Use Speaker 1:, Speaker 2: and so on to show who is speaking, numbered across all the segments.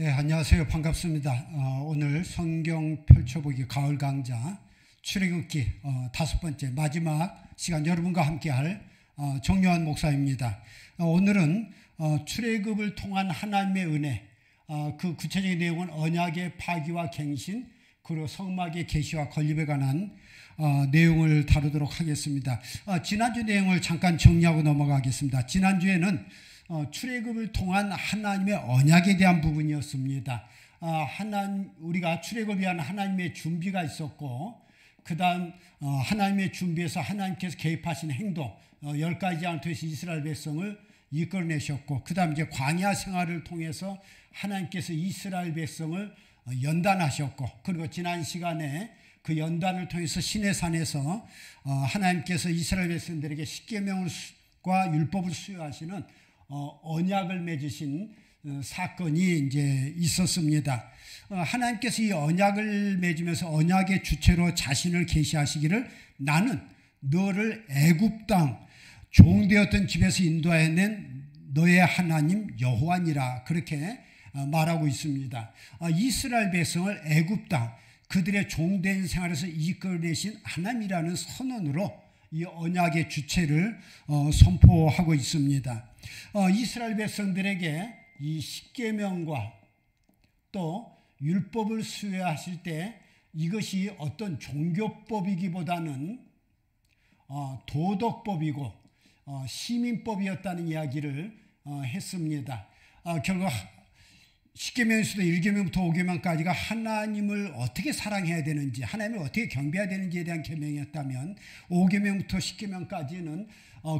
Speaker 1: 네, 안녕하세요. 반갑습니다. 오늘 성경 펼쳐보기 가을 강좌 출애굽기 5번째 마지막 시간 여러분과 함께할 정요한 목사입니다. 오늘은 출애굽을 통한 하나님의 은혜, 그 구체적인 내용은 언약의 파기와 갱신, 그리고 성막의 계시와 건립에 관한 내용을 다루도록 하겠습니다. 지난주 내용을 잠깐 정리하고 넘어가겠습니다. 지난주에는 출애굽을 통한 하나님의 언약에 대한 부분이었습니다. 우리가 출애굽을 위한 하나님의 준비가 있었고, 그 다음 하나님의 준비에서 하나님께서 개입하신 행동 10가지 안을 통해서 이스라엘 백성을 이끌어내셨고, 그 다음 이제 광야 생활을 통해서 하나님께서 이스라엘 백성을 연단하셨고, 그리고 지난 시간에 그 연단을 통해서 시내산에서 하나님께서 이스라엘 백성들에게 십계명과 율법을 수여하시는 언약을 맺으신 사건이 이제 있었습니다. 하나님께서 이 언약을 맺으면서 언약의 주체로 자신을 계시하시기를 나는 너를 애굽 땅 종되었던 집에서 인도해낸 너의 하나님 여호와니라, 그렇게 말하고 있습니다. 이스라엘 백성을 애굽 땅 그들의 종된 생활에서 이끌어내신 하나님이라는 선언으로 이 언약의 주체를 선포하고 있습니다. 이스라엘 백성들에게 이 십계명과 또 율법을 수여하실 때 이것이 어떤 종교법이기보다는 도덕법이고 시민법이었다는 이야기를 했습니다. 결국 십계명에서도 1계명부터 5계명까지가 하나님을 어떻게 사랑해야 되는지, 하나님을 어떻게 경배해야 되는지에 대한 계명이었다면 5계명부터 10계명까지는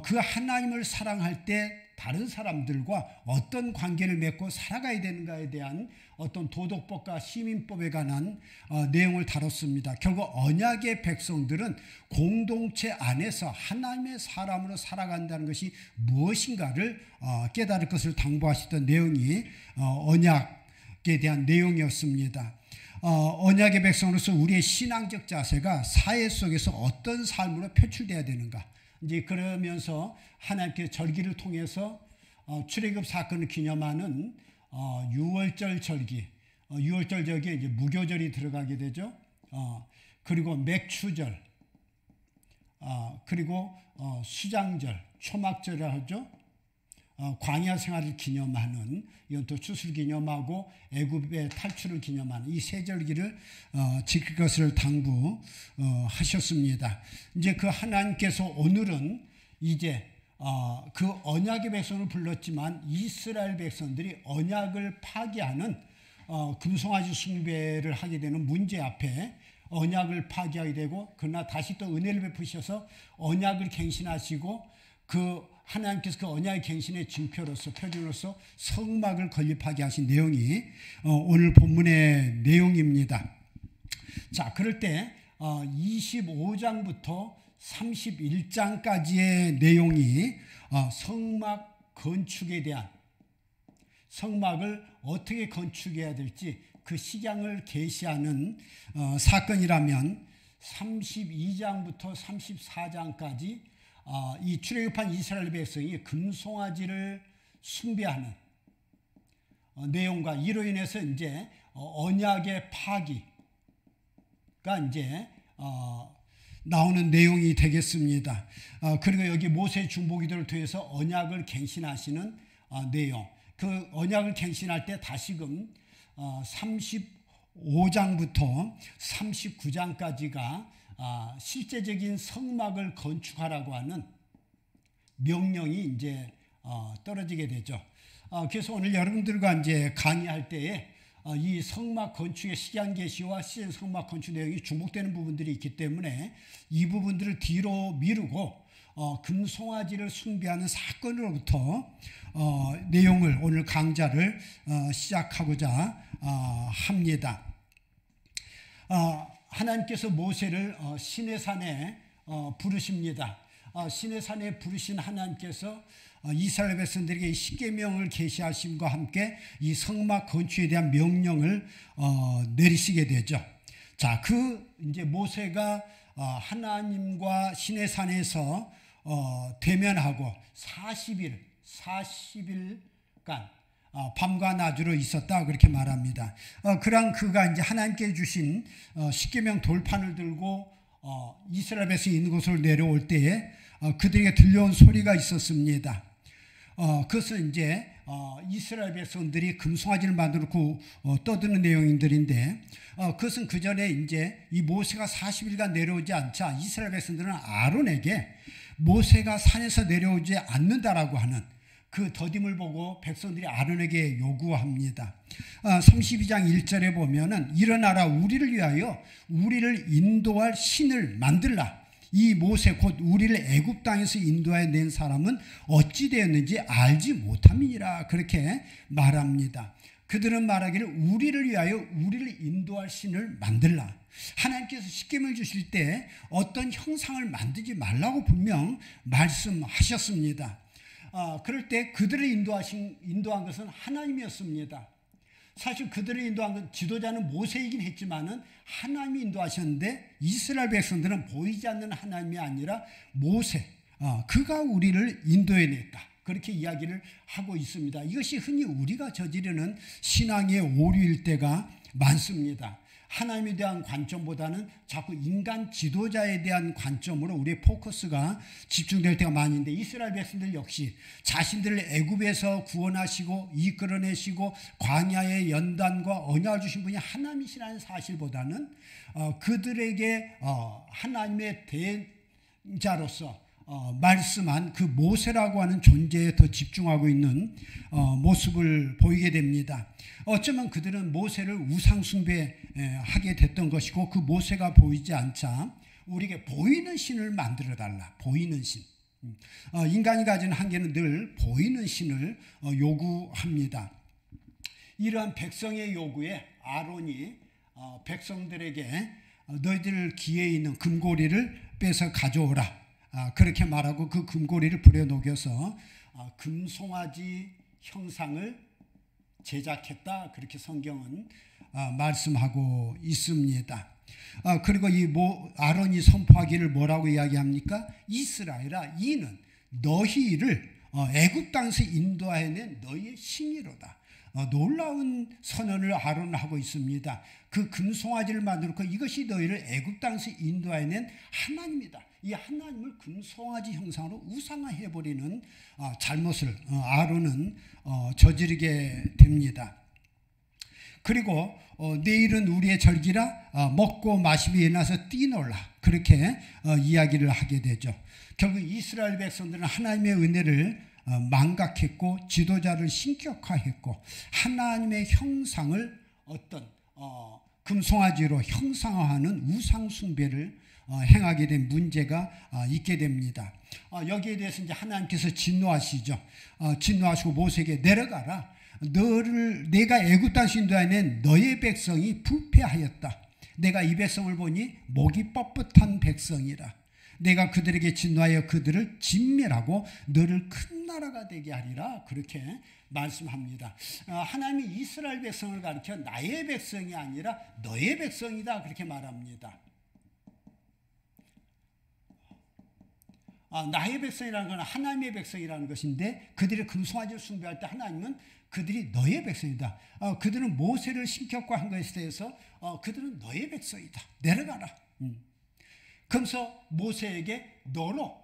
Speaker 1: 그 하나님을 사랑할 때 다른 사람들과 어떤 관계를 맺고 살아가야 되는가에 대한 어떤 도덕법과 시민법에 관한 내용을 다뤘습니다. 결국 언약의 백성들은 공동체 안에서 하나님의 사람으로 살아간다는 것이 무엇인가를 깨달을 것을 당부하시던 내용이 언약에 대한 내용이었습니다. 언약의 백성으로서 우리의 신앙적 자세가 사회 속에서 어떤 삶으로 표출돼야 되는가, 이제 그러면서 하나님께서 절기를 통해서 출애굽 사건을 기념하는 유월절 절기, 유월절 절기에 이제 무교절이 들어가게 되죠. 그리고 맥추절, 그리고 수장절, 초막절을 하죠. 광야 생활을 기념하는, 이건 또 추수를 기념하고 애굽의 탈출을 기념하는 이 세 절기를 지킬 것을 당부하셨습니다. 이제 그 하나님께서 오늘은 이제 그 언약의 백성을 불렀지만 이스라엘 백성들이 언약을 파기하는 금송아지 숭배를 하게 되는 문제 앞에 언약을 파기하게 되고, 그러나 다시 또 은혜를 베푸셔서 언약을 갱신하시고, 그 하나님께서 그 언약의 갱신의 징표로서, 표준으로서 성막을 건립하게 하신 내용이 오늘 본문의 내용입니다. 자, 그럴 때 25장부터 31장까지의 내용이 성막 건축에 대한, 성막을 어떻게 건축해야 될지 그 식양을 계시하는 사건이라면, 32장부터 34장까지 이 출애굽한 이스라엘 백성이 금송아지를 숭배하는 내용과 이로 인해서 이제 언약의 파기가 이제 나오는 내용이 되겠습니다. 그리고 여기 모세 중보기도를 통해서 언약을 갱신하시는 내용, 그 언약을 갱신할 때 다시금 35장부터 39장까지가 실제적인 성막을 건축하라고 하는 명령이 이제 떨어지게 되죠. 그래서 오늘 여러분들과 이제 강의할 때에 이 성막 건축의 식양 계시와 시제 성막 건축 내용이 중복되는 부분들이 있기 때문에 이 부분들을 뒤로 미루고 금송아지를 숭배하는 사건으로부터 내용을, 오늘 강좌를 시작하고자 합니다. 하나님께서 모세를 시내산에 부르십니다. 시내산에 부르신 하나님께서 이스라엘 백성들에게 십계명을 계시하심과 함께 이 성막 건축에 대한 명령을 내리시게 되죠. 자, 그 이제 모세가 하나님과 시내산에서 대면하고 40일간 밤과 낮으로 있었다 그렇게 말합니다. 그러한 그가 이제 하나님께 주신 십계명 돌판을 들고 이스라엘 백성이 있는 곳으로 내려올 때에 그들에게 들려온 소리가 있었습니다. 그것은 이제 이스라엘 백성들이 금송아지를 만들고 떠드는 내용들인데, 그것은 그 전에 이제 이 모세가 40일간 내려오지 않자 이스라엘 백성들은 아론에게 모세가 산에서 내려오지 않는다라고 하는 그 더딤을 보고 백성들이 아론에게 요구합니다. 32장 1절에 보면은 일어나라, 우리를 위하여 우리를 인도할 신을 만들라. 이 모세 곧 우리를 애굽 땅에서 인도하여 낸 사람은 어찌 되었는지 알지 못함이니라 그렇게 말합니다. 그들은 말하기를 우리를 위하여 우리를 인도할 신을 만들라. 하나님께서 십계명을 주실 때 어떤 형상을 만들지 말라고 분명 말씀하셨습니다. 그럴 때 그들을 인도한 것은 하나님이었습니다. 사실 그들을 인도한 건 지도자는 모세이긴 했지만은 하나님이 인도하셨는데 이스라엘 백성들은 보이지 않는 하나님이 아니라 모세, 그가 우리를 인도해냈다. 그렇게 이야기를 하고 있습니다. 이것이 흔히 우리가 저지르는 신앙의 오류일 때가 많습니다. 하나님에 대한 관점보다는 자꾸 인간 지도자에 대한 관점으로 우리의 포커스가 집중될 때가 많이 있는데, 이스라엘 백성들 역시 자신들을 애굽에서 구원하시고 이끌어내시고 광야의 연단과 언약을 주신 분이 하나님이시라는 사실보다는 그들에게 하나님의 대자로서 말씀한 그 모세라고 하는 존재에 더 집중하고 있는 모습을 보이게 됩니다. 어쩌면 그들은 모세를 우상숭배하게 됐던 것이고, 그 모세가 보이지 않자 우리에게 보이는 신을 만들어 달라. 보이는 신. 인간이 가진 한계는 늘 보이는 신을 요구합니다. 이러한 백성의 요구에 아론이 백성들에게 너희들 귀에 있는 금고리를 빼서 가져오라. 그렇게 말하고 그 금고리를 불에 녹여서 금송아지 형상을 제작했다. 그렇게 성경은 말씀하고 있습니다. 그리고 이 아론이 선포하기를 뭐라고 이야기합니까? 이스라엘아, 이는 너희를 애굽 땅에서 인도해낸 너희의 신이로다. 놀라운 선언을 아론은 하고 있습니다. 그 금송아지를 만들고 이것이 너희를 애굽 땅에서 인도해낸 하나님이다. 이 하나님을 금송아지 형상으로 우상화해버리는 잘못을 아론은 저지르게 됩니다. 그리고 내일은 우리의 절기라 먹고 마시며 일어나서 뛰놀라. 그렇게 이야기를 하게 되죠. 결국 이스라엘 백성들은 하나님의 은혜를 망각했고 지도자를 신격화했고 하나님의 형상을 어떤 금송아지로 형상화하는 우상숭배를 행하게 된 문제가 있게 됩니다. 여기에 대해서 이제 하나님께서 진노하시죠. 진노하시고 모세에게 내려가라. 내가 애굽 땅에서 인도해낸 너의 백성이 부패하였다. 내가 이 백성을 보니 목이 뻣뻣한 백성이라. 내가 그들에게 진노하여 그들을 진멸하고 너를 큰 나라가 되게 하리라. 그렇게 말씀합니다. 하나님이 이스라엘 백성을 가리켜 나의 백성이 아니라 너의 백성이다. 그렇게 말합니다. 나의 백성이라는 건 하나님의 백성이라는 것인데, 그들이 금송아지를 숭배할 때 하나님은 그들이 너의 백성이다. 그들은 모세를 신격화한 것에 대해서 그들은 너의 백성이다. 내려가라. 그러면서 모세에게 너로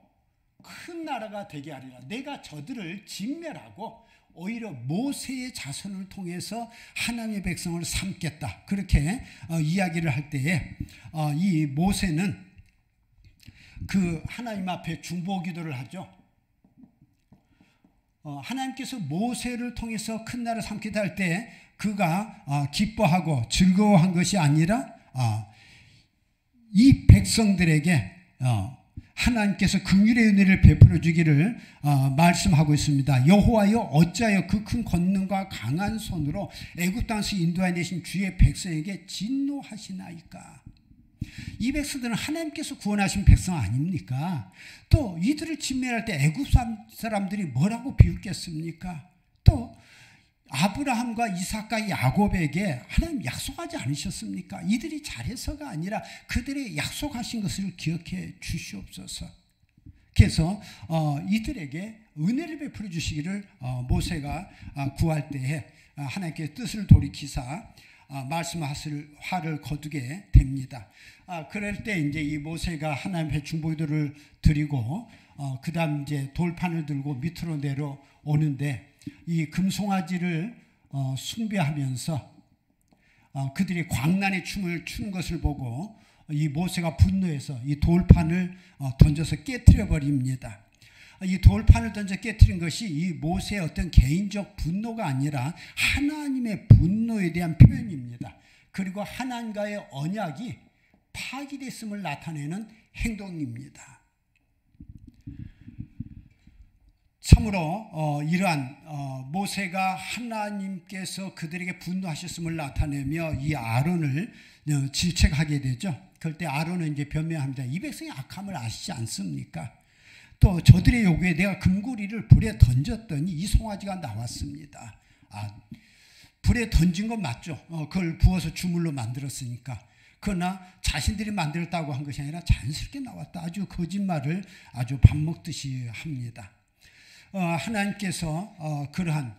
Speaker 1: 큰 나라가 되게 하리라. 내가 저들을 진멸하고 오히려 모세의 자손을 통해서 하나님의 백성을 삼겠다. 그렇게 이야기를 할 때에 이 모세는 그 하나님 앞에 중보 기도를 하죠. 하나님께서 모세를 통해서 큰 나라를 삼겠다 할 때 그가 기뻐하고 즐거워한 것이 아니라 이 백성들에게 하나님께서 긍휼의 은혜를 베풀어 주기를 말씀하고 있습니다. 여호와여 어찌하여 그 큰 권능과 강한 손으로 애굽 땅에서 인도하여 내신 주의 백성에게 진노하시나이까. 이 백성들은 하나님께서 구원하신 백성 아닙니까? 또 이들을 진멸할 때 애굽 사람들이 뭐라고 비웃겠습니까? 또 아브라함과 이삭과 야곱에게 하나님 약속하지 않으셨습니까? 이들이 잘해서가 아니라 그들의 약속하신 것을 기억해 주시옵소서. 그래서 이들에게 은혜를 베풀어 주시기를 모세가 구할 때에 하나님께 뜻을 돌이키사 말씀하실 화를 거두게 됩니다. 그럴 때 이제 이 모세가 하나님의 중보기도를 드리고 그다음 이제 돌판을 들고 밑으로 내려오는데 이 금송아지를 숭배하면서 그들이 광란의 춤을 추는 것을 보고 이 모세가 분노해서 이 돌판을 던져서 깨뜨려 버립니다. 이 돌판을 던져 깨뜨린 것이 이 모세의 어떤 개인적 분노가 아니라 하나님의 분노에 대한 표현입니다. 그리고 하나님과의 언약이 파기됐음을 나타내는 행동입니다. 참으로 이러한 모세가 하나님께서 그들에게 분노하셨음을 나타내며 이 아론을 질책하게 되죠. 그럴 때 아론은 이제 변명합니다. 이 백성이 악함을 아시지 않습니까? 또 저들의 요구에 내가 금고리를 불에 던졌더니 이 송아지가 나왔습니다. 불에 던진 건 맞죠. 그걸 부어서 주물로 만들었으니까. 그러나 자신들이 만들었다고 한 것이 아니라 자연스럽게 나왔다. 아주 거짓말을 아주 밥 먹듯이 합니다. 하나님께서 그러한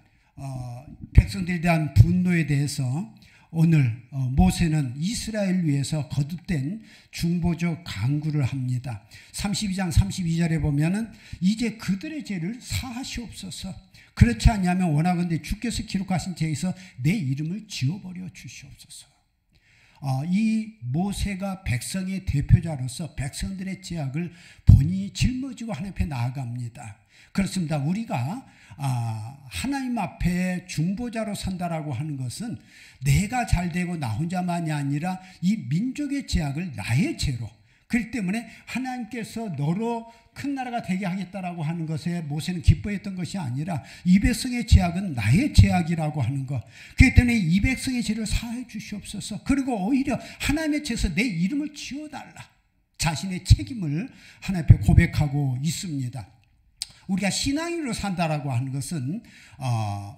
Speaker 1: 백성들에 대한 분노에 대해서 오늘 모세는 이스라엘 위해서 거듭된 중보적 간구를 합니다. 32장 32절에 보면은 이제 그들의 죄를 사하시옵소서. 그렇지 않냐면 원하건대 주께서 기록하신 죄에서 내 이름을 지워버려 주시옵소서. 이 모세가 백성의 대표자로서 백성들의 죄악을 본인이 짊어지고 하나님 앞에 나아갑니다. 그렇습니다. 우리가 하나님 앞에 중보자로 산다라고 하는 것은 내가 잘되고 나 혼자만이 아니라 이 민족의 죄악을 나의 죄로, 그렇기 때문에 하나님께서 너로 큰 나라가 되게 하겠다라고 하는 것에 모세는 기뻐했던 것이 아니라 이 백성의 죄악은 나의 죄악이라고 하는 것. 그렇기 때문에 이 백성의 죄를 사해 주시옵소서. 그리고 오히려 하나님의 죄에서 내 이름을 지워달라. 자신의 책임을 하나님 앞에 고백하고 있습니다. 우리가 신앙인으로 산다라고 하는 것은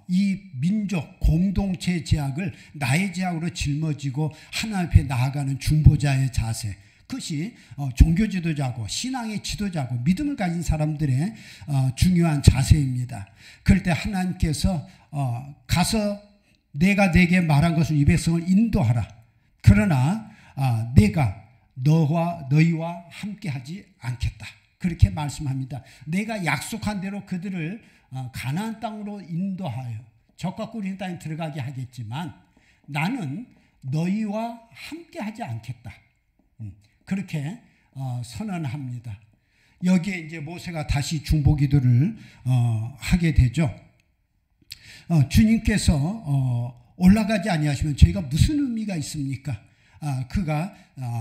Speaker 1: 이 민족 공동체의 죄악을 나의 죄악으로 짊어지고 하나님 앞에 나아가는 중보자의 자세, 그것이 종교 지도자고 신앙의 지도자고 믿음을 가진 사람들의 중요한 자세입니다. 그럴 때 하나님께서 가서 내가 네게 말한 것을 이 백성을 인도하라. 그러나 내가 너희와 함께하지 않겠다. 그렇게 말씀합니다. 내가 약속한 대로 그들을 가나안 땅으로 인도하여 적과 꿀인 땅에 들어가게 하겠지만 나는 너희와 함께하지 않겠다. 그렇게 선언합니다. 여기에 이제 모세가 다시 중보기도를 하게 되죠. 주님께서 올라가지 아니하시면 저희가 무슨 의미가 있습니까? 그가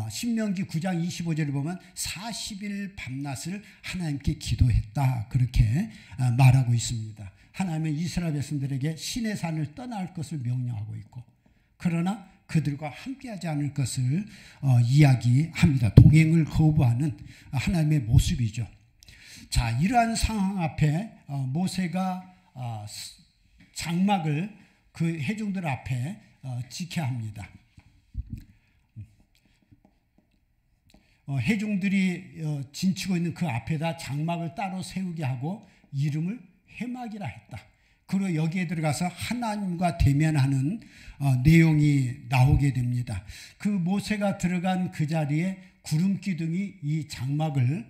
Speaker 1: 신명기 9장 25절을 보면 40일 밤낮을 하나님께 기도했다. 그렇게 말하고 있습니다. 하나님은 이스라엘 백성들에게 신의 산을 떠날 것을 명령하고 있고 그러나 그들과 함께하지 않을 것을 이야기합니다. 동행을 거부하는 하나님의 모습이죠. 자, 이러한 상황 앞에 모세가 장막을 그 회중들 앞에 지켜야 합니다. 회중들이 진치고 있는 그 앞에다 장막을 따로 세우게 하고 이름을 회막이라 했다. 그리고 여기에 들어가서 하나님과 대면하는 내용이 나오게 됩니다. 그 모세가 들어간 그 자리에 구름 기둥이 이 장막을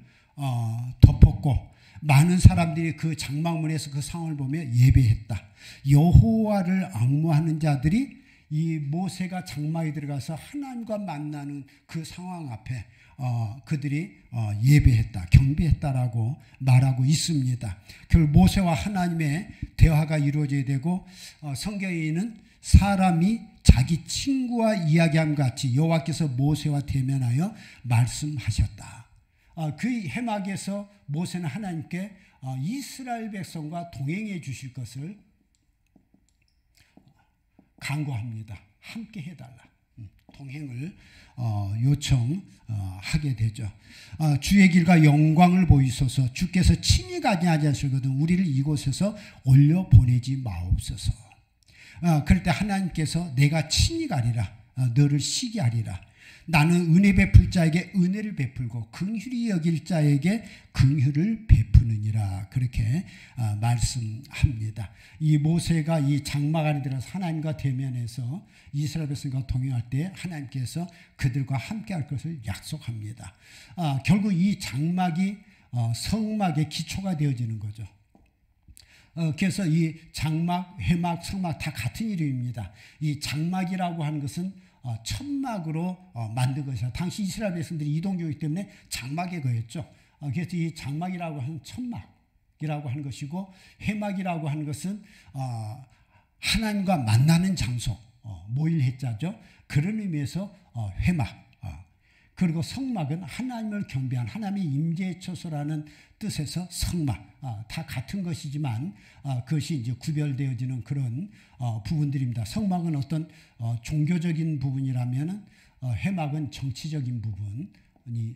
Speaker 1: 덮었고 많은 사람들이 그 장막문에서 그 상황을 보며 예배했다. 여호와를 앙무하는 자들이 이 모세가 장막에 들어가서 하나님과 만나는 그 상황 앞에 그들이 예배했다, 경배했다라고 말하고 있습니다. 결국 모세와 하나님의 대화가 이루어져야 되고 성경에는 사람이 자기 친구와 이야기함 같이 여호와께서 모세와 대면하여 말씀하셨다. 그 해막에서 모세는 하나님께 이스라엘 백성과 동행해 주실 것을 간구합니다. 함께 해달라. 동행을 요청하게 되죠. 주의 길과 영광을 보이소서. 주께서 친히 가지 아니하시거든 우리를 이곳에서 올려 보내지 마옵소서. 그럴 때 하나님께서 내가 친히 가리라. 너를 쉬게 하리라. 나는 은혜 베풀 자에게 은혜를 베풀고 긍휼히 여길 자에게 긍휼을 베푸느니라. 그렇게 말씀합니다. 이 모세가 이 장막 안에 들어서 하나님과 대면해서 이스라엘 백성과 동행할 때 하나님께서 그들과 함께할 것을 약속합니다. 결국 이 장막이 성막의 기초가 되어지는 거죠. 그래서 이 장막, 회막, 성막 다 같은 이름입니다. 이 장막이라고 하는 것은 천막으로 만든 것이라 당시 이스라엘 백성들이 이동교이기 때문에 장막에 거했죠. 그래서 이 장막이라고 하는 천막이라고 하는 것이고, 회막이라고 하는 것은 하나님과 만나는 장소, 모일 해자죠. 그런 의미에서 회막. 그리고 성막은 하나님을 경배한 하나님의 임재의 처소라는 뜻에서 성막. 다 같은 것이지만 그것이 이제 구별되어지는 그런 부분들입니다. 성막은 어떤 종교적인 부분이라면 회막은 정치적인 부분이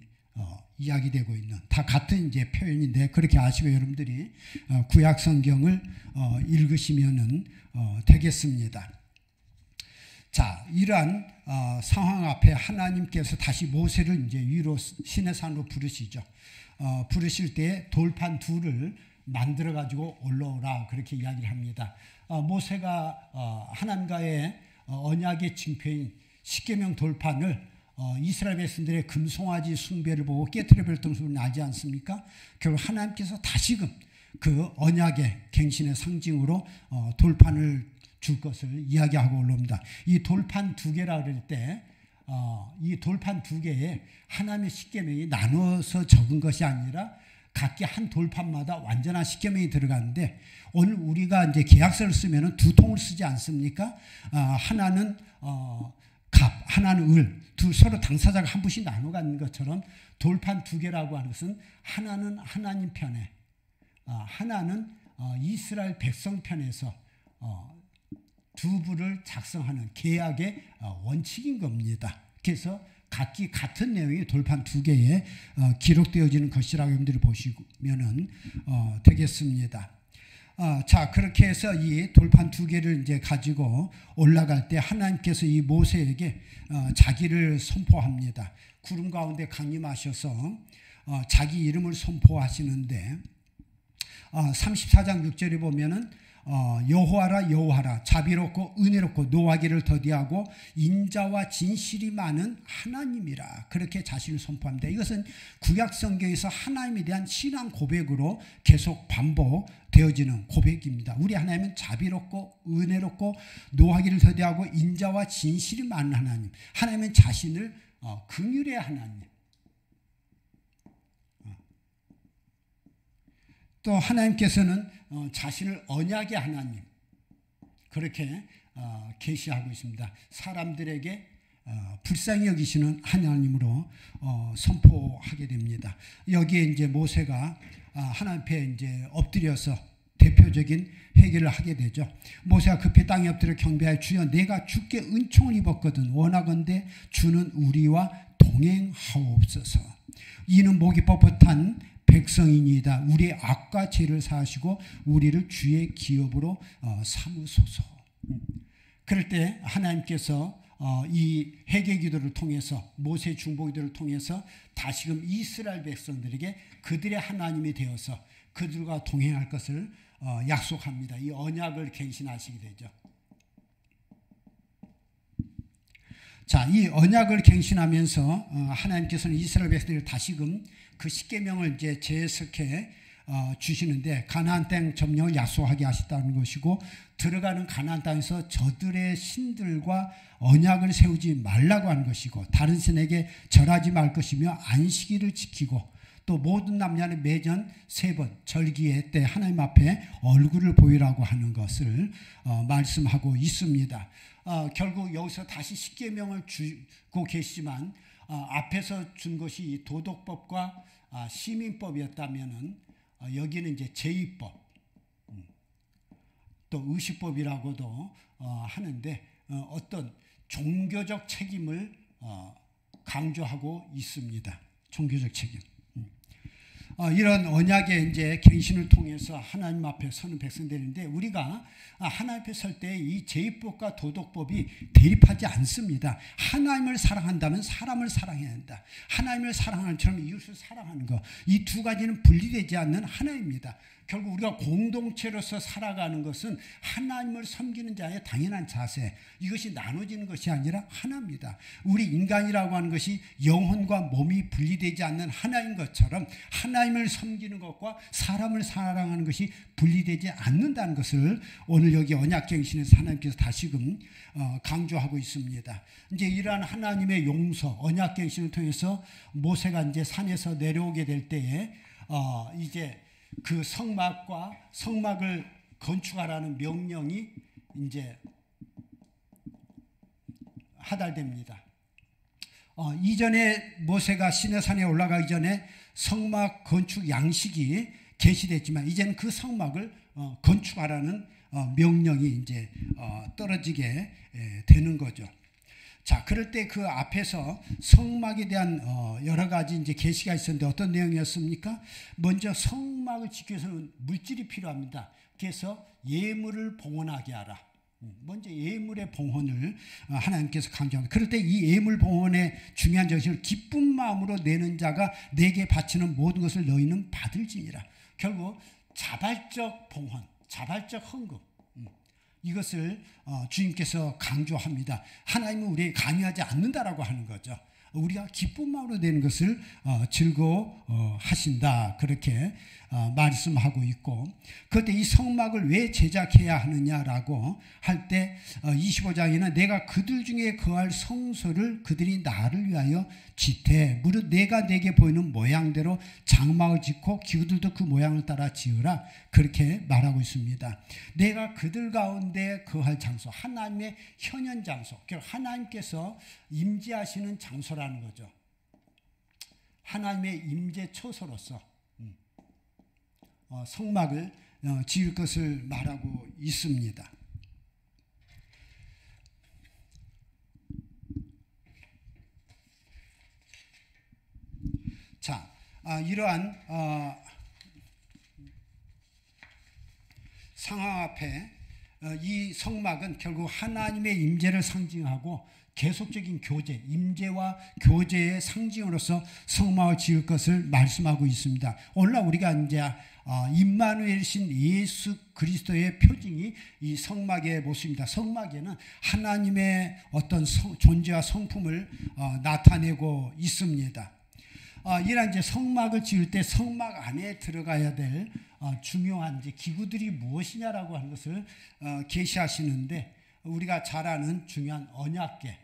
Speaker 1: 이야기되고 있는, 다 같은 이제 표현인데, 그렇게 아시고 여러분들이 구약 성경을 읽으시면은 되겠습니다. 자, 이러한 상황 앞에 하나님께서 다시 모세를 이제 위로 신의 산으로 부르시죠. 부르실 때 돌판 둘을 만들어 가지고 올라오라, 그렇게 이야기를 합니다. 모세가 하나님과의 언약의 징표인 십계명 돌판을 이스라엘 백성들의 금송아지 숭배를 보고 깨트려 버렸던 소리는 알지 않습니까? 결국 하나님께서 다시금 그 언약의 갱신의 상징으로 돌판을 줄 것을 이야기하고 올라옵니다. 이 돌판 두 개라 그럴 때 이 돌판 두 개에 하나님의 십계명이 나누어서 적은 것이 아니라 각기 한 돌판마다 완전한 십계명이 들어가는데, 오늘 우리가 이제 계약서를 쓰면은 두 통을 쓰지 않습니까? 하나는 갑, 하나는 을, 서로 당사자가 한 분씩 나눠 갖는 것처럼 돌판 두 개라고 하는 것은 하나는 하나님 편에, 하나는 이스라엘 백성 편에서 두 부를 작성하는 계약의 원칙인 겁니다. 그래서 각기 같은 내용이 돌판 두 개에 기록되어지는 것이라고 여러분들이 보시면은 되겠습니다. 자, 그렇게 해서 이 돌판 두 개를 이제 가지고 올라갈 때 하나님께서 이 모세에게 자기를 선포합니다. 구름 가운데 강림하셔서 자기 이름을 선포하시는데, 34장 6절에 보면은 여호와라 여호와라 자비롭고 은혜롭고 노하기를 더디하고 인자와 진실이 많은 하나님이라, 그렇게 자신을 선포합니다. 이것은 구약 성경에서 하나님에 대한 신앙 고백으로 계속 반복되어지는 고백입니다. 우리 하나님은 자비롭고 은혜롭고 노하기를 더디하고 인자와 진실이 많은 하나님, 하나님은 자신을 긍휼의 하나님, 또 하나님께서는 자신을 언약의 하나님, 그렇게 계시하고 있습니다. 사람들에게 불쌍히 여기시는 하나님으로 선포하게 됩니다. 여기에 이제 모세가 하나님 앞에 이제 엎드려서 대표적인 회개를 하게 되죠. 모세가 급히 땅에 엎드려 경배하여 주여 내가 주께 은총을 입었거든 원하건대 주는 우리와 동행하옵소서. 이는 목이 뻣뻣한 백성이니이다. 우리의 악과 죄를 사하시고 우리를 주의 기업으로 삼으소서. 그럴 때 하나님께서 이 회개 기도를 통해서, 모세 중보 기도를 통해서 다시금 이스라엘 백성들에게 그들의 하나님이 되어서 그들과 동행할 것을 약속합니다. 이 언약을 갱신하시게 되죠. 자, 이 언약을 갱신하면서 하나님께서는 이스라엘 백성들을 다시금 그 십계명을 이제 재해석해 주시는데, 가나안 땅 점령을 약속하게 하셨다는 것이고, 들어가는 가나안 땅에서 저들의 신들과 언약을 세우지 말라고 하는 것이고, 다른 신에게 절하지 말 것이며 안식일을 지키고, 또 모든 남녀는 매년 3번 절기의 때 하나님 앞에 얼굴을 보이라고 하는 것을 말씀하고 있습니다. 결국 여기서 다시 십계명을 주고 계시지만 앞에서 준 것이 도덕법과 시민법이었다면은 여기는 이제 제의법, 또 의식법이라고도 하는데 어떤 종교적 책임을 강조하고 있습니다. 종교적 책임. 이런 언약의 이제 갱신을 통해서 하나님 앞에 서는 백성들인데 우리가 하나님 앞에 설 때 이 제의법과 도덕법이 대립하지 않습니다. 하나님을 사랑한다면 사람을 사랑해야 한다. 하나님을 사랑하는 것처럼 이웃을 사랑하는 것. 이 두 가지는 분리되지 않는 하나입니다. 결국 우리가 공동체로서 살아가는 것은 하나님을 섬기는 자의 당연한 자세. 이것이 나눠지는 것이 아니라 하나입니다. 우리 인간이라고 하는 것이 영혼과 몸이 분리되지 않는 하나인 것처럼 하나님을 섬기는 것과 사람을 사랑하는 것이 분리되지 않는다는 것을 오늘 여기 언약갱신에서 하나님께서 다시금 강조하고 있습니다. 이제 이러한 하나님의 용서, 언약갱신을 통해서 모세가 이제 산에서 내려오게 될 때에 이제 그 성막을 건축하라는 명령이 이제 하달됩니다. 이전에 모세가 시내산에 올라가기 전에 성막 건축 양식이 계시됐지만 이제는 그 성막을 건축하라는 명령이 이제 떨어지게 되는 거죠. 자, 그럴 때 그 앞에서 성막에 대한 여러 가지 이제 계시가 있었는데 어떤 내용이었습니까? 먼저 성막을 짓기 위해서는 물질이 필요합니다. 그래서 예물을 봉헌하게 하라. 먼저 예물의 봉헌을 하나님께서 강조합니다. 그럴 때 이 예물 봉헌의 중요한 정신을 기쁜 마음으로 내는 자가 내게 바치는 모든 것을 너희는 받을지니라. 결국 자발적 봉헌, 자발적 헌금, 이것을 주님께서 강조합니다. 하나님은 우리에게 강요하지 않는다라고 하는 거죠. 우리가 기쁜 마음으로 내는 것을 즐거워하신다. 그렇게 말씀하고 있고, 그때 이 성막을 왜 제작해야 하느냐라고 할 때 25장에는 내가 그들 중에 거할 성소를 그들이 나를 위하여 짓되 무릇 내가 내게 보이는 모양대로 장막을 짓고 기구들도 그 모양을 따라 지으라. 그렇게 말하고 있습니다. 내가 그들 가운데 거할 장소, 하나님의 현현 장소, 하나님께서 임재하시는 장소라는 거죠. 하나님의 임재 처소로서 성막을 지을 것을 말하고 있습니다. 자, 이러한 상황 앞에 이 성막은 결국 하나님의 임재를 상징하고 계속적인 교제, 임재와 교제의 상징으로서 성막을 지을 것을 말씀하고 있습니다. 오늘날 우리가 이제 임마누엘이신 예수 그리스도의 표징이 이 성막의 모습입니다. 성막에는 하나님의 어떤 존재와 성품을 나타내고 있습니다. 이런 이제 성막을 지을 때 성막 안에 들어가야 될 중요한 이제 기구들이 무엇이냐라고 하는 것을 계시하시는데 우리가 잘 아는 중요한 언약궤,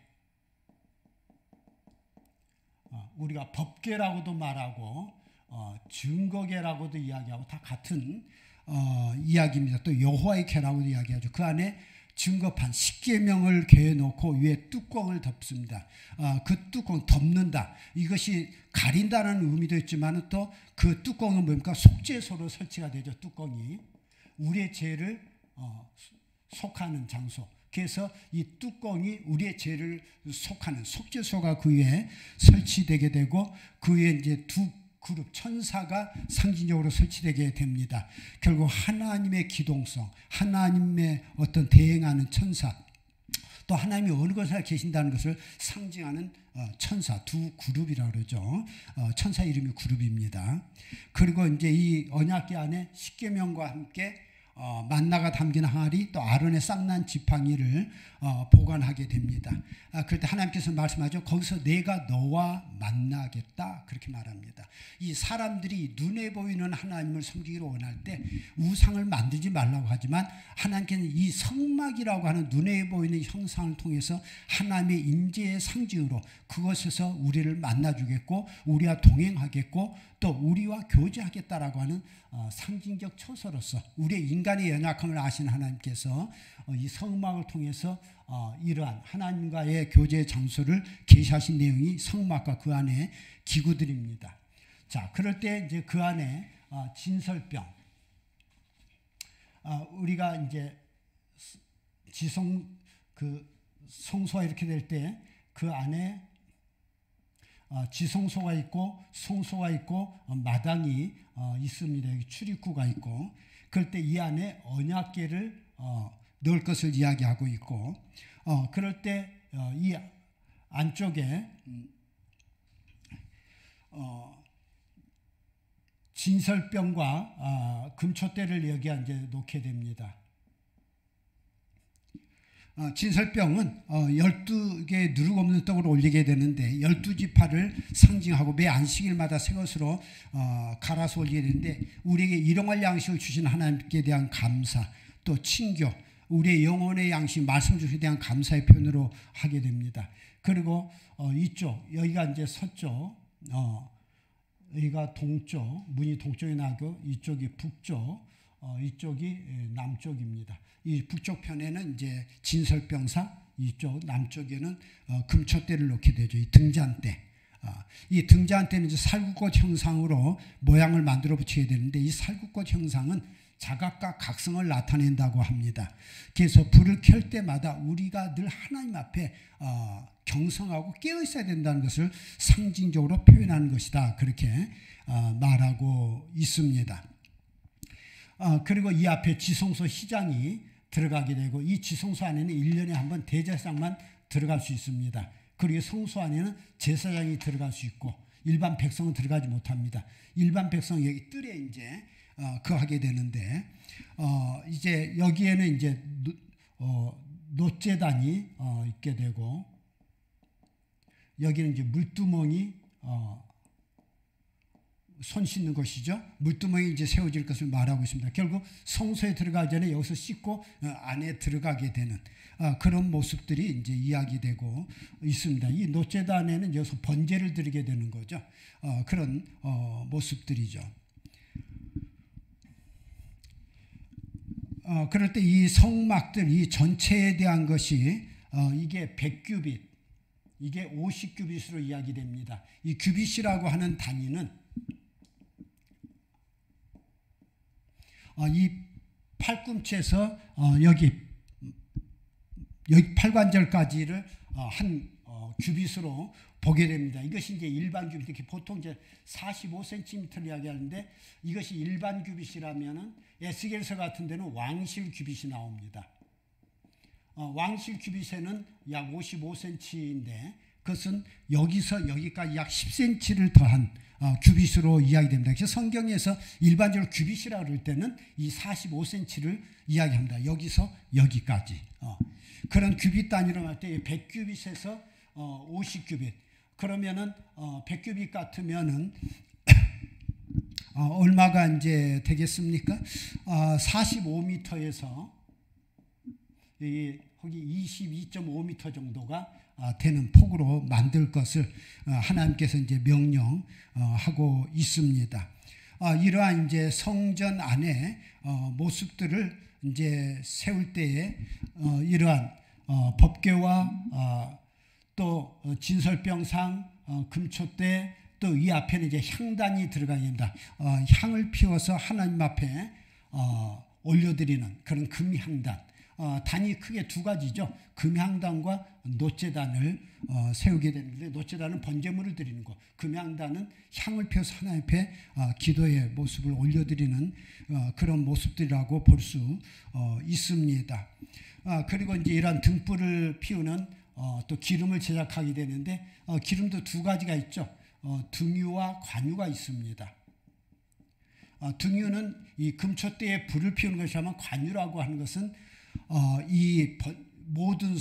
Speaker 1: 우리가 법궤라고도 말하고 증거궤라고도 이야기하고 다 같은 이야기입니다. 또 여호와의 궤라고도 이야기하죠. 그 안에 증거판 십계명을 궤에 놓고 위에 뚜껑을 덮습니다. 그 뚜껑 덮는다. 이것이 가린다는 의미도 있지만 또 그 뚜껑은 뭡니까? 속죄소로 설치가 되죠. 뚜껑이 우리의 죄를 속하는 장소. 그래서 이 뚜껑이 우리의 죄를 속하는 속죄소가 그 위에 설치되게 되고 그 위에 이제 두 그룹 천사가 상징적으로 설치되게 됩니다. 결국 하나님의 기동성, 하나님의 어떤 대행하는 천사, 또 하나님이 어느 곳에 계신다는 것을 상징하는 천사 두 그룹이라고 그러죠. 천사 이름이 그룹입니다. 그리고 이제 이 언약궤 안에 십계명과 함께 만나가 담긴 항아리 또 아론의 쌍난 지팡이를 보관하게 됩니다. 그럴 때 하나님께서 말씀하죠. 거기서 내가 너와 만나겠다 그렇게 말합니다. 이 사람들이 눈에 보이는 하나님을 섬기기를 원할 때 우상을 만들지 말라고 하지만 하나님께서는 이 성막이라고 하는 눈에 보이는 형상을 통해서 하나님의 임재의 상징으로 그것에서 우리를 만나주겠고 우리와 동행하겠고 또 우리와 교제하겠다라고 하는 상징적 처소로서 우리의 인간의 연약함을 아시는 하나님께서 이 성막을 통해서 이러한 하나님과의 교제 장소를 계시하신 내용이 성막과 그 안에 기구들입니다. 자, 그럴 때 이제 그 안에 진설병, 우리가 이제 성소가 이렇게 될 때 그 안에 지성소가 있고 성소가 있고 마당이 있습니다. 여기 출입구가 있고 그럴 때 이 안에 언약궤를 넣을 것을 이야기하고 있고 그럴 때 이 안쪽에 진설병과 금촛대를 여기 이제 놓게 됩니다. 진설병은 12개의 누룩 없는 떡을 올리게 되는데 12지파를 상징하고 매 안식일마다 새 것으로 갈아서 올리게 되는데 우리에게 일용할 양식을 주신 하나님께 대한 감사 또 친교 우리의 영혼의 양식 말씀 주시에 대한 감사의 표현으로 하게 됩니다. 그리고 이쪽 여기가 이제 서쪽 여기가 동쪽 문이 동쪽에 나고 이쪽이 북쪽 이쪽이 남쪽입니다. 이 북쪽 편에는 이제 진설병사 이쪽 남쪽에는 금촛대를 놓게 되죠. 이 등잔대. 이 등잔대는 이제 살구꽃 형상으로 모양을 만들어 붙이게 되는데 이 살구꽃 형상은 자각과 각성을 나타낸다고 합니다. 그래서 불을 켤 때마다 우리가 늘 하나님 앞에 경성하고 깨어 있어야 된다는 것을 상징적으로 표현하는 것이다. 그렇게 말하고 있습니다. 그리고 이 앞에 지성소 희장이 들어가게 되고 이 지성소 안에는 1년에 한 번 대제사장만 들어갈 수 있습니다. 그리고 성소 안에는 제사장이 들어갈 수 있고 일반 백성은 들어가지 못합니다. 일반 백성은 여기 뜰에 이제 거하게 되는데 이제 여기에는 이제 놋제단이 있게 되고 여기는 이제 물두멍이 손 씻는 것이죠. 물두멍이 이제 세워질 것을 말하고 있습니다. 결국 성소에 들어가기 전에 여기서 씻고 안에 들어가게 되는 그런 모습들이 이제 이야기되고 있습니다. 이 놋제단에는 여기서 번제를 드리게 되는 거죠. 그런 모습들이죠. 그럴 때 이 성막들 이 전체에 대한 것이 이게 100규빗 이게 50규빗으로 이야기됩니다. 이 규빗이라고 하는 단위는 이 팔꿈치에서 여기 팔관절까지를 한 규빗으로 보게 됩니다. 이것이 이제 일반 규빗, 이렇게 보통 이제 45cm를 이야기하는데 이것이 일반 규빗이라면은 에스겔서 같은 데는 왕실 규빗이 나옵니다. 왕실 규빗에는 약 55cm인데 그것은 여기서 여기까지 약 10cm를 더한 규빗으로 이야기됩니다. 그래서 성경에서 일반적으로 규빗이라고 그럴 때는 이 45cm를 이야기합니다. 여기서 여기까지. 그런 규빗 단위로 할 때 100규빗에서 50규빗. 그러면은 100규빗 같으면은 얼마가 이제 되겠습니까? 45m에서 거기 22.5m 정도가 되는 폭으로 만들 것을 하나님께서 이제 명령하고 있습니다. 이러한 이제 성전 안에 모습들을 이제 세울 때에 이러한 법궤와 또 진설병상, 금촛대 또 이 앞에는 이제 향단이 들어가야 됩니다. 향을 피워서 하나님 앞에 올려드리는 그런 금향단. 단이 크게 두 가지죠. 금향단과 놋제단을 세우게 되는데 놋제단은 번제물을 드리는 거, 금향단은 향을 피워서 하나님 앞에 기도의 모습을 올려드리는 그런 모습들이라고 볼 수 있습니다. 그리고 이제 이러한 등불을 피우는 또 기름을 제작하게 되는데 기름도 두 가지가 있죠. 등유와 관유가 있습니다. 등유는 이 금촛대에 불을 피우는 것이라면 관유라고 하는 것은 이 모든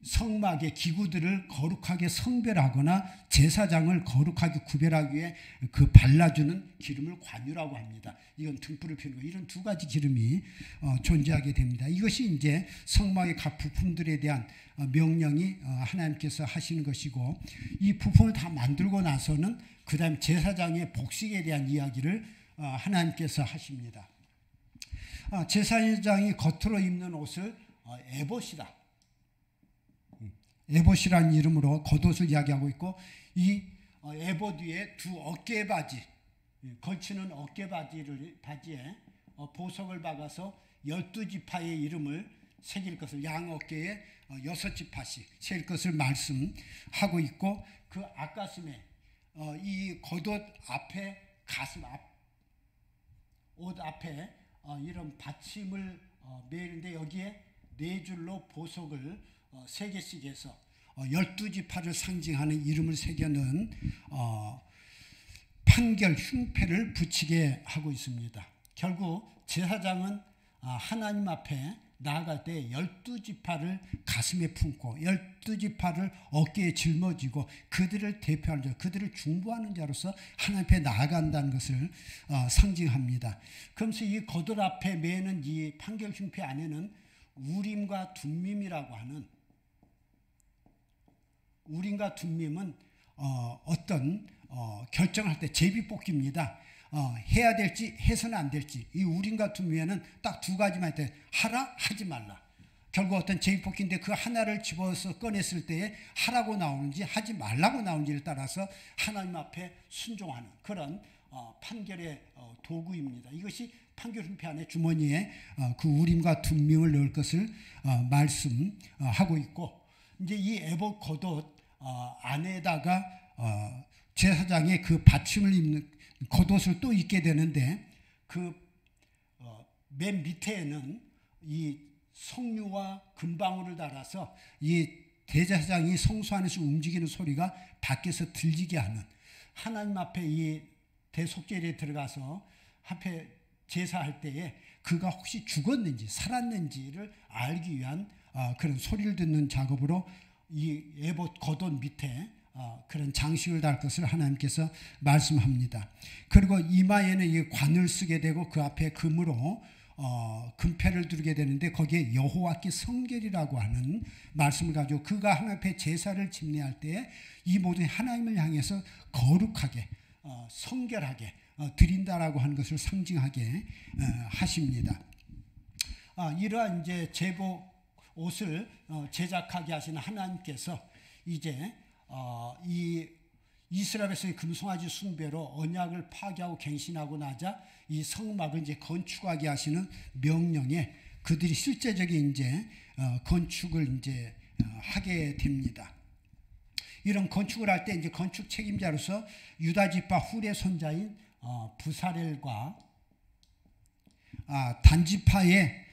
Speaker 1: 성막의 기구들을 거룩하게 성별하거나 제사장을 거룩하게 구별하기 위해 그 발라주는 기름을 관유라고 합니다. 이건 등불을 피우는 거. 이런 두 가지 기름이 존재하게 됩니다. 이것이 이제 성막의 각 부품들에 대한 명령이 하나님께서 하시는 것이고 이 부품을 다 만들고 나서는 그 다음 제사장의 복식에 대한 이야기를 하나님께서 하십니다. 제사장이 겉으로 입는 옷을 에봇이다. 에봇이라는 이름으로 겉옷을 이야기하고 있고 이 에봇 위에 두 어깨 바지 걸치는 어깨 바지에 보석을 박아서 12지파의 이름을 새길 것을 양 어깨에 6지파씩 새길 것을 말씀하고 있고 그 앞가슴에 이 겉옷 앞에 가슴 옷 앞에 이런 받침을 매는데 여기에 4줄로 보석을 3개씩 해서 12지파를 상징하는 이름을 새겨놓은 판결 흉패를 붙이게 하고 있습니다. 결국 제사장은 하나님 앞에 나아갈 때 12지파를 가슴에 품고 12지파를 어깨에 짊어지고 그들을 대표하는 자, 그들을 중보하는 자로서 하나님 앞에 나아간다는 것을 상징합니다. 그러면서 이 겉옷 앞에 매는 이 판결 흉패 안에는 우림과 둠밈이라고 하는, 우림과 둠밈은 어떤 결정할 때 제비뽑기입니다. 해야 될지 해서는 안 될지. 이 우림과 둠밈에는 딱 2가지만 있대. 하라, 하지 말라. 결국 어떤 제비뽑기인데 그 하나를 집어서 꺼냈을 때에 하라고 나오는지 하지 말라고 나오는지를 따라서 하나님 앞에 순종하는 그런 판결의 도구입니다. 이것이 판결 흉패 안에 주머니에 그 우림과 둠밈을 넣을 것을 말씀하고 있고, 이제 이 에봇 겉옷 안에다가 제사장의 그 받침을 입는 겉옷을 또 입게 되는데 그 맨 밑에는 이 석류와 금방울을 달아서 이 대제사장이 성소 안에서 움직이는 소리가 밖에서 들리게 하는, 하나님 앞에 이 대속죄에 들어가서 앞에 제사할 때에 그가 혹시 죽었는지 살았는지를 알기 위한 그런 소리를 듣는 작업으로 이 에봇 겉옷 밑에 그런 장식을 달 것을 하나님께서 말씀합니다. 그리고 이마에는 이 관을 쓰게 되고 그 앞에 금으로 금패를 두르게 되는데 거기에 여호와께 성결이라고 하는 말씀을 가지고 그가 하나님 앞에 제사를 집례할 때 이 모든 하나님을 향해서 거룩하게 성결하게 드린다라고 하는 것을 상징하게 하십니다. 이러한 이제 제복 옷을 제작하게 하시는 하나님께서 이제 이 이스라엘 백성의 금송아지 숭배로 언약을 파괴하고 갱신하고 나자 이 성막을 이제 건축하게 하시는 명령에 그들이 실제적인 이제 건축을 이제 하게 됩니다. 이런 건축을 할 때 이제 건축 책임자로서 유다 지파 훌의 손자인 부살엘과 단지파의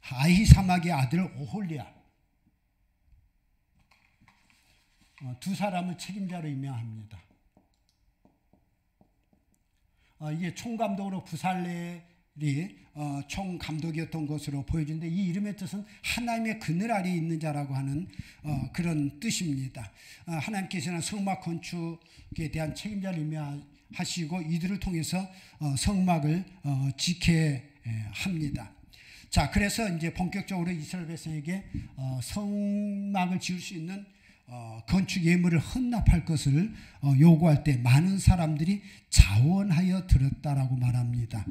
Speaker 1: 아히사막의 아들 오홀리압 두 사람을 책임자로 임명합니다. 이게 총감독으로 부살렐이 총감독이었던 것으로 보여지는데 이 이름의 뜻은 하나님의 그늘 아래에 있는 자라고 하는 그런 뜻입니다. 하나님께서는 성막 건축에 대한 책임자를 임명하시고 이들을 통해서 성막을 지켜야 합니다. 자, 그래서 이제 본격적으로 이스라엘 백성에게 성막을 지을 수 있는 건축 예물을 헌납할 것을 요구할 때 많은 사람들이 자원하여 들었다라고 말합니다.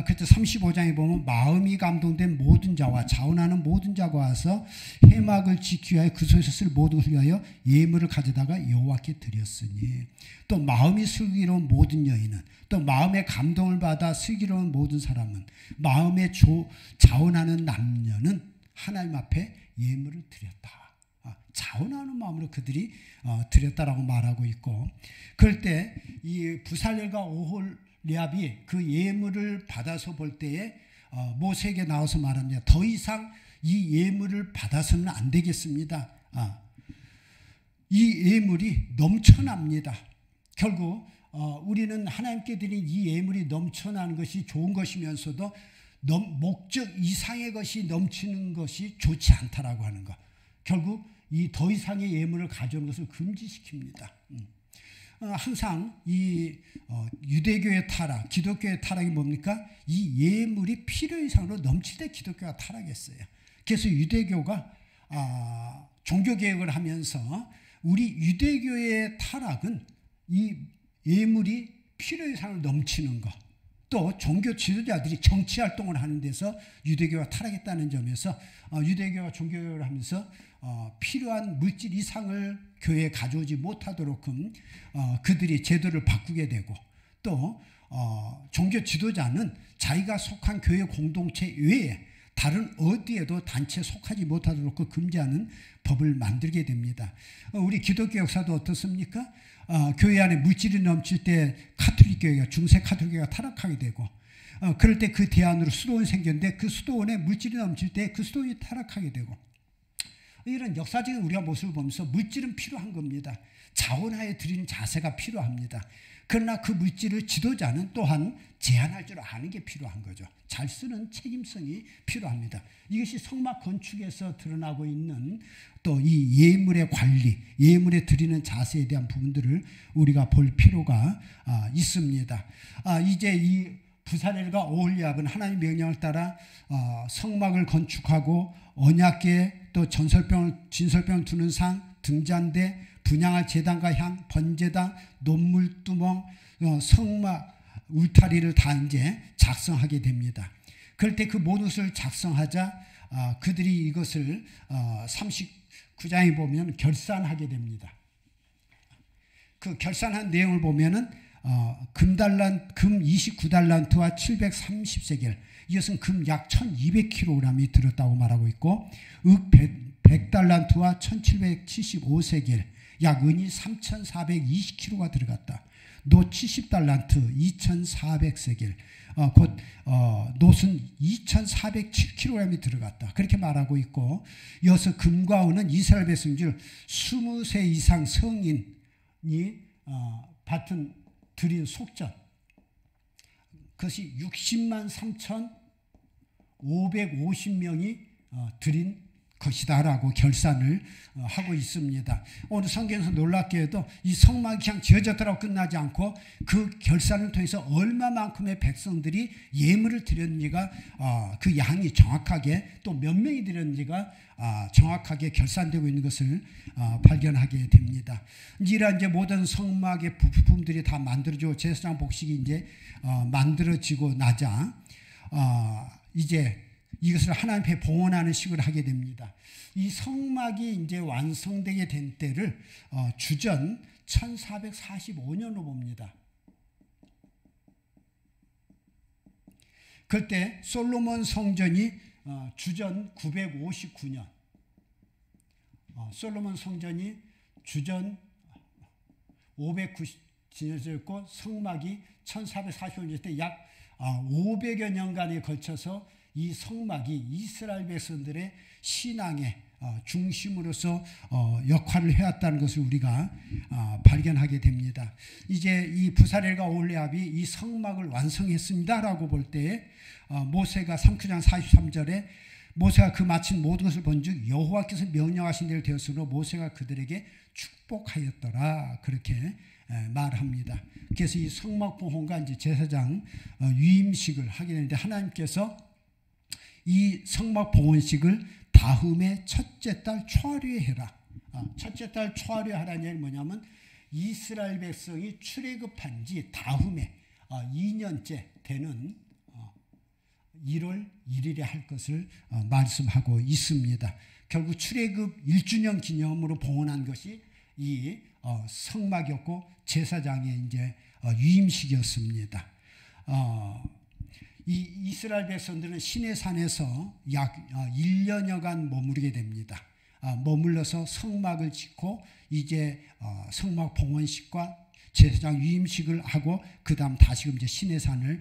Speaker 1: 그때 35장에 보면 마음이 감동된 모든 자와 자원하는 모든 자가 와서 회막을 지키기 위하여 그 속에서 쓸 모든 것을 위하여 예물을 가져다가 여호와께 드렸으니, 또 마음이 슬기로운 모든 여인은, 또 마음의 감동을 받아 슬기로운 모든 사람은, 마음에 자원하는 남녀는 하나님 앞에 예물을 드렸다. 자원하는 마음으로 그들이 드렸다라고 말하고 있고, 그럴 때 이 부살렐과 오홀리압이 그 예물을 받아서 볼 때에 모세에게 나와서 말합니다. 더 이상 이 예물을 받아서는 안 되겠습니다. 이 예물이 넘쳐납니다. 결국 우리는 하나님께 드린 이 예물이 넘쳐나는 것이 좋은 것이면서도 목적 이상의 것이 넘치는 것이 좋지 않다라고 하는 것. 결국 이 더 이상의 예물을 가져오는 것을 금지시킵니다. 항상 이 유대교의 타락, 기독교의 타락이 뭡니까? 이 예물이 필요 이상으로 넘칠 때 기독교가 타락했어요. 그래서 유대교가 종교개혁을 하면서 우리 유대교의 타락은 이 예물이 필요 이상으로 넘치는 것, 또 종교 지도자들이 정치 활동을 하는 데서 유대교가 타락했다는 점에서 유대교가 종교개혁을 하면서 필요한 물질 이상을 교회에 가져오지 못하도록끔 그들이 제도를 바꾸게 되고, 또 종교 지도자는 자기가 속한 교회 공동체 외에 다른 어디에도 단체에 속하지 못하도록 금지하는 법을 만들게 됩니다. 우리 기독교 역사도 어떻습니까? 교회 안에 물질이 넘칠 때 카톨릭 교회가, 중세 카톨릭 교회가 타락하게 되고, 그럴 때 그 대안으로 수도원이 생겼는데 그 수도원에 물질이 넘칠 때 그 수도원이 타락하게 되고, 이런 역사적인 우리가 모습을 보면서 물질은 필요한 겁니다. 자원하에 드리는 자세가 필요합니다. 그러나 그 물질을 지도자는 또한 제한할 줄 아는 게 필요한 거죠. 잘 쓰는 책임성이 필요합니다. 이것이 성막 건축에서 드러나고 있는 또 이 예물의 관리, 예물에 드리는 자세에 대한 부분들을 우리가 볼 필요가 있습니다. 이제 이 부사렐과 오홀리압은 하나님의 명령을 따라 성막을 건축하고 언약궤, 또 진설병을 두는 상, 등잔대, 분향할 제단과 향, 번제단, 논물두멍, 성막 울타리를 다 이제 작성하게 됩니다. 그럴 때 그 모든 것을 작성하자 그들이 이것을 39장에 보면 결산하게 됩니다. 그 결산한 내용을 보면은 금 29달란트와 730세겔, 이것은 금 약 1200kg이 들었다고 말하고 있고, 흙 100달란트와 1775세겔, 약 은이 3420kg가 들어갔다. 노 70달란트 2400세겔, 곧 노은 2407kg이 들어갔다. 그렇게 말하고 있고, 이어서 금과 은은 이스라엘 백성 중 20세 이상 성인이 드린 속전, 그것이 60만 3,550명이 드린 것이다라고 결산을 하고 있습니다. 오늘 성경에서 놀랍게도 이 성막이 그냥 지어졌다고 끝나지 않고 그 결산을 통해서 얼마만큼의 백성들이 예물을 드렸는지가, 그 양이 정확하게, 또 몇 명이 드렸는지가 정확하게 결산되고 있는 것을 발견하게 됩니다. 이러한 이제 모든 성막의 부품들이 다 만들어지고 제사장 복식이 이제 만들어지고 나자 이제 이것을 하나님 앞에 봉헌하는 식을 하게 됩니다. 이 성막이 이제 완성되게 된 때를 주전 1445년으로 봅니다. 그때 솔로몬 성전이 주전 959년, 솔로몬 성전이 주전 590년이었고 성막이 1445년 때 약 500여 년간에 걸쳐서 이 성막이 이스라엘 백성들의 신앙의 중심으로서 역할을 해왔다는 것을 우리가 발견하게 됩니다. 이제 이 부사렐과 오홀리압이 이 성막을 완성했습니다라고 볼 때 모세가 3장 43절에 모세가 그 마친 모든 것을 본즉 여호와께서 명령하신 대로 되었으므로 모세가 그들에게 축복하였더라, 그렇게 말합니다. 그래서 이 성막 봉헌과 이제 제사장 위임식을 하게 되는데, 하나님께서 이 성막 봉헌식을 다음에 첫째 달 초하루에 해라. 첫째 달 초하루에 하라는 얘기는 뭐냐면 이스라엘 백성이 출애굽한 지 다음에 2년째 되는 1월 1일에 할 것을 말씀하고 있습니다. 결국 출애굽 1주년 기념으로 봉헌한 것이 이 성막이었고 제사장의 이제 위임식이었습니다. 이 이스라엘 백성들은 시내산에서 약 1년여간 머무르게 됩니다. 머물러서 성막을 짓고 이제 성막 봉헌식과 제사장 위임식을 하고 그 다음 다시금 이제 시내산을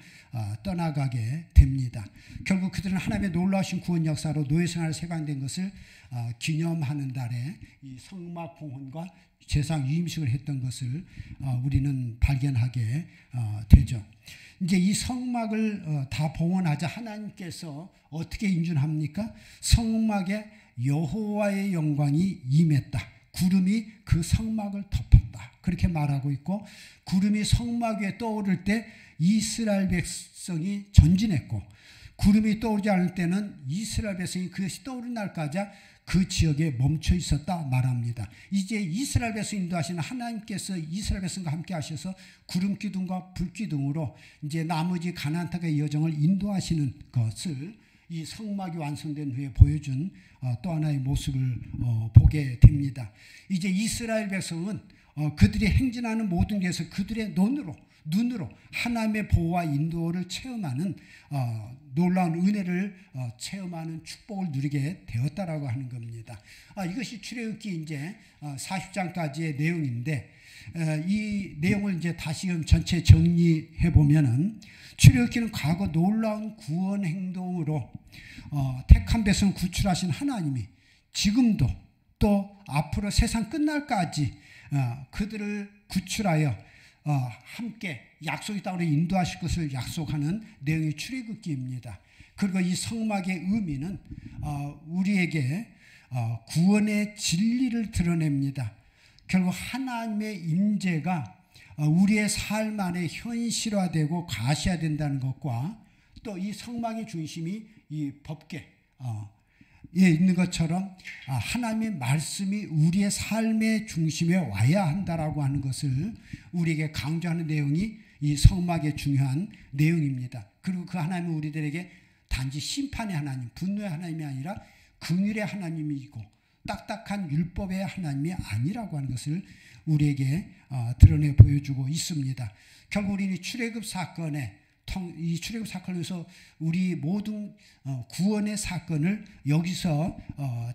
Speaker 1: 떠나가게 됩니다. 결국 그들은 하나님의 놀라우신 구원 역사로 노예생활을 세관된 것을 기념하는 달에 이 성막 봉헌과 제사장 위임식을 했던 것을 우리는 발견하게 되죠. 이제 이 성막을 다 봉헌하자 하나님께서 어떻게 인준합니까? 성막에 여호와의 영광이 임했다. 구름이 그 성막을 덮었다. 그렇게 말하고 있고, 구름이 성막 위에 떠오를 때 이스라엘 백성이 전진했고, 구름이 떠오르지 않을 때는 이스라엘 백성이 그것이 떠오른 날까지 그 지역에 멈춰 있었다 말합니다. 이제 이스라엘 백성 인도하시는 하나님께서 이스라엘 백성과 함께 하셔서 구름 기둥과 불 기둥으로 이제 나머지 가나안 땅의 여정을 인도하시는 것을 이 성막이 완성된 후에 보여준 또 하나의 모습을 보게 됩니다. 이제 이스라엘 백성은 그들이 행진하는 모든 것에서 그들의 눈으로 하나님의 보호와 인도를 체험하는 놀라운 은혜를 체험하는 축복을 누리게 되었다라고 하는 겁니다. 이것이 출애굽기 이제 40장까지의 내용인데, 이 내용을 이제 다시금 전체 정리해 보면은, 출애굽기는 과거 놀라운 구원 행동으로 택한 백성을 구출하신 하나님이 지금도 또 앞으로 세상 끝날까지 그들을 구출하여 함께 약속의 땅으로 인도하실 것을 약속하는 내용이 출애굽기입니다. 그리고 이 성막의 의미는 우리에게 구원의 진리를 드러냅니다. 결국 하나님의 임재가 우리의 삶 안에 현실화되고 가시화된다는 것과, 또 이 성막의 중심이 이 법궤에 있는 것처럼 하나님의 말씀이 우리의 삶의 중심에 와야 한다라고 하는 것을 우리에게 강조하는 내용이 이 성막의 중요한 내용입니다. 그리고 그 하나님은 우리들에게 단지 심판의 하나님, 분노의 하나님이 아니라 긍휼의 하나님이고 딱딱한 율법의 하나님이 아니라고 하는 것을 우리에게 드러내 보여주고 있습니다. 결국 우리는 출애굽 사건에, 이 출애굽 사건에서 우리 모든 구원의 사건을 여기서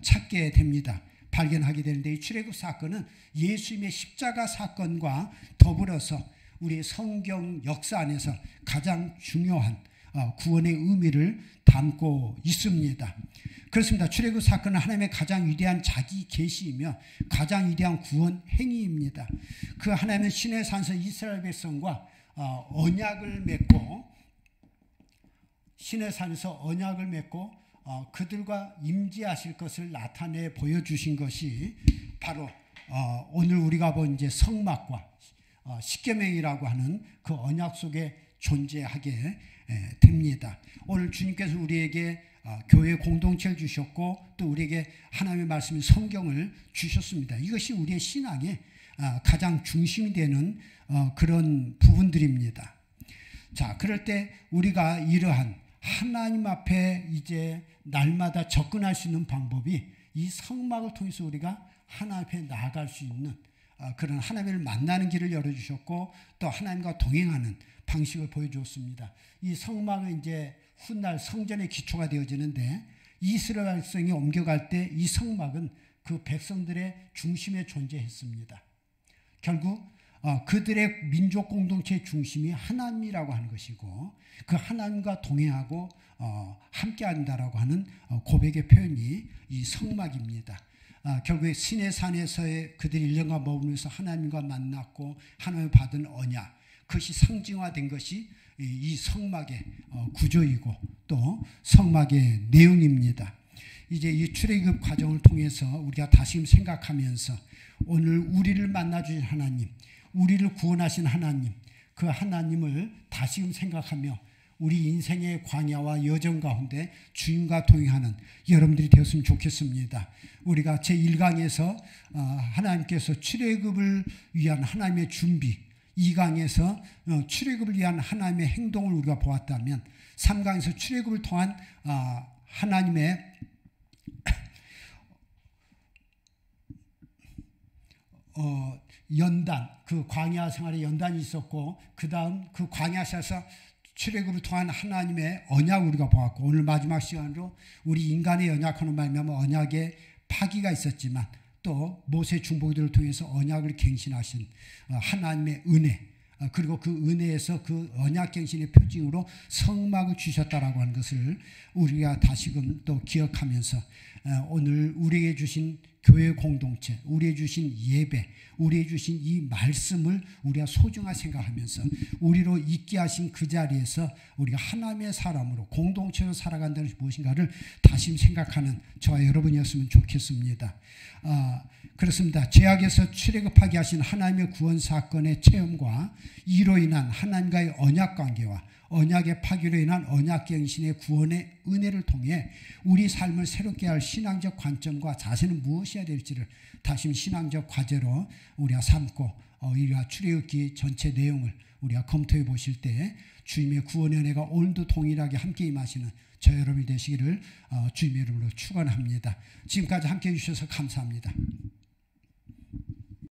Speaker 1: 찾게 됩니다. 발견하게 되는데, 이 출애굽 사건은 예수님의 십자가 사건과 더불어서 우리 성경 역사 안에서 가장 중요한 구원의 의미를 담고 있습니다. 그렇습니다. 출애굽 사건은 하나님의 가장 위대한 자기 계시이며 가장 위대한 구원 행위입니다. 그 하나님은 시내 산에서 이스라엘 백성과 언약을 맺고, 시내 산에서 언약을 맺고 그들과 임재하실 것을 나타내 보여주신 것이 바로 오늘 우리가 본 이제 성막과 십계명이라고 하는 그 언약 속에 존재하게 됩니다. 오늘 주님께서 우리에게 교회 공동체를 주셨고, 또 우리에게 하나님의 말씀인 성경을 주셨습니다. 이것이 우리의 신앙의 가장 중심이 되는 그런 부분들입니다. 자, 그럴 때 우리가 이러한 하나님 앞에 이제 날마다 접근할 수 있는 방법이 이 성막을 통해서 우리가 하나님 앞에 나아갈 수 있는 그런 하나님을 만나는 길을 열어주셨고, 또 하나님과 동행하는 방식을 보여주었습니다. 이 성막은 이제 훗날 성전의 기초가 되어지는데, 이스라엘 백성이 옮겨갈 때 이 성막은 그 백성들의 중심에 존재했습니다. 결국 그들의 민족 공동체의 중심이 하나님이라고 하는 것이고, 그 하나님과 동행하고 함께 한다라고 하는 고백의 표현이 이 성막입니다. 결국에 시내산에서의 그들이 1년간 머무면서 하나님과 만났고 하나님을 받은 언약, 그것이 상징화된 것이 이 성막의 구조이고 또 성막의 내용입니다. 이제 이 출애굽 과정을 통해서 우리가 다시 생각하면서 오늘 우리를 만나주신 하나님, 우리를 구원하신 하나님, 그 하나님을 다시금 생각하며 우리 인생의 광야와 여정 가운데 주님과 동행하는 여러분들이 되었으면 좋겠습니다. 우리가 제1강에서 하나님께서 출애굽을 위한 하나님의 준비, 2강에서 출애굽을 위한 하나님의 행동을 우리가 보았다면, 3강에서 출애굽을 통한 하나님의 연단, 그 광야 생활에 연단이 있었고, 그 다음 그 광야에서 출애굽을 통한 하나님의 언약을 우리가 보았고, 오늘 마지막 시간으로 우리 인간의 언약하는 말미암아 언약의 파기가 있었지만 또 모세 중보기들을 통해서 언약을 갱신하신 하나님의 은혜, 그리고 그 은혜에서 그 언약 갱신의 표징으로 성막을 주셨다라고 하는 것을 우리가 다시금 또 기억하면서 오늘 우리에게 주신 교회 공동체, 우리에게 주신 예배, 우리에게 주신 이 말씀을 우리가 소중하게 생각하면서 우리로 있게 하신 그 자리에서 우리가 하나님의 사람으로 공동체로 살아간다는 것이 무엇인가를 다시 생각하는 저와 여러분이었으면 좋겠습니다. 그렇습니다. 죄악에서 출애굽하게 하신 하나님의 구원 사건의 체험과 이로 인한 하나님과의 언약 관계와 언약의 파기로 인한 언약갱신의 구원의 은혜를 통해 우리 삶을 새롭게 할 신앙적 관점과 자세는 무엇이어야 될지를 다시 신앙적 과제로 우리가 삼고 우리가 출애굽기 전체 내용을 우리가 검토해 보실 때 주님의 구원의 은혜가 오늘도 동일하게 함께 임하시는 저 여러분이 되시기를 주님의 이름으로 축원합니다. 지금까지 함께 해주셔서 감사합니다.